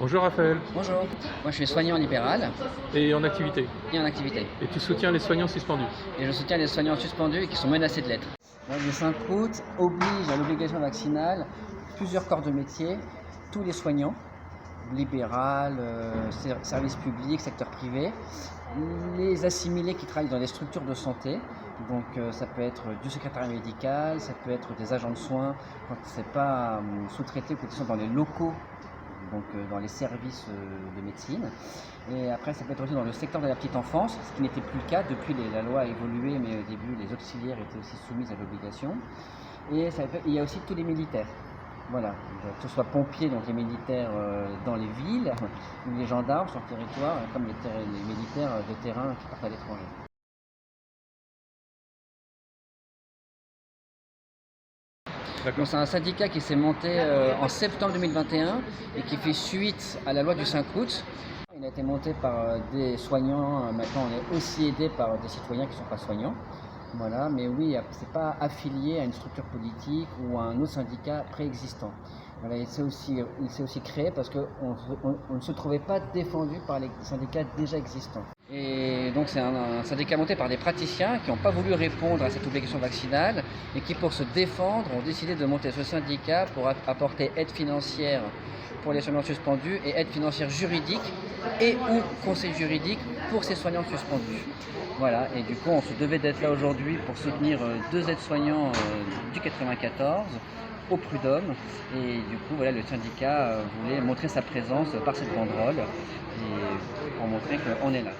Bonjour Raphaël. Bonjour, moi je suis soignant libéral Et en activité. et en activité. Et tu soutiens les soignants suspendus. Et je soutiens les soignants suspendus et qui sont menacés de l'être. Le 5 août oblige à l'obligation vaccinale plusieurs corps de métier, tous les soignants, libéral, service public, secteur privé, les assimilés qui travaillent dans les structures de santé, donc ça peut être du secrétariat médical, ça peut être des agents de soins quand ce n'est pas sous-traité ou quand ils sont dans les locaux, donc dans les services de médecine. Et après, ça peut être aussi dans le secteur de la petite enfance, ce qui n'était plus le cas. Depuis, la loi a évolué, mais au début, les auxiliaires étaient aussi soumises à l'obligation. Et il y a aussi tous les militaires. Voilà, que ce soit pompiers, donc les militaires dans les villes, ou les gendarmes sur le territoire, comme les militaires de terrain qui partent à l'étranger. C'est un syndicat qui s'est monté en septembre 2021 et qui fait suite à la loi du 5 août. Il a été monté par des soignants, maintenant on est aussi aidé par des citoyens qui ne sont pas soignants. Voilà, mais oui, ce n'est pas affilié à une structure politique ou à un autre syndicat préexistant. Voilà, il s'est aussi créé parce qu'on ne se trouvait pas défendu par les syndicats déjà existants. Et donc c'est un syndicat monté par des praticiens qui n'ont pas voulu répondre à cette obligation vaccinale et qui, pour se défendre, ont décidé de monter ce syndicat pour apporter aide financière pour les soignants suspendus et aide financière juridique et ou conseil juridique pour ces soignants suspendus. Voilà, et du coup on se devait d'être là aujourd'hui pour soutenir deux aides-soignants du 94 au Prud'homme, et du coup voilà, le syndicat voulait montrer sa présence par cette banderole et pour montrer qu'on est là.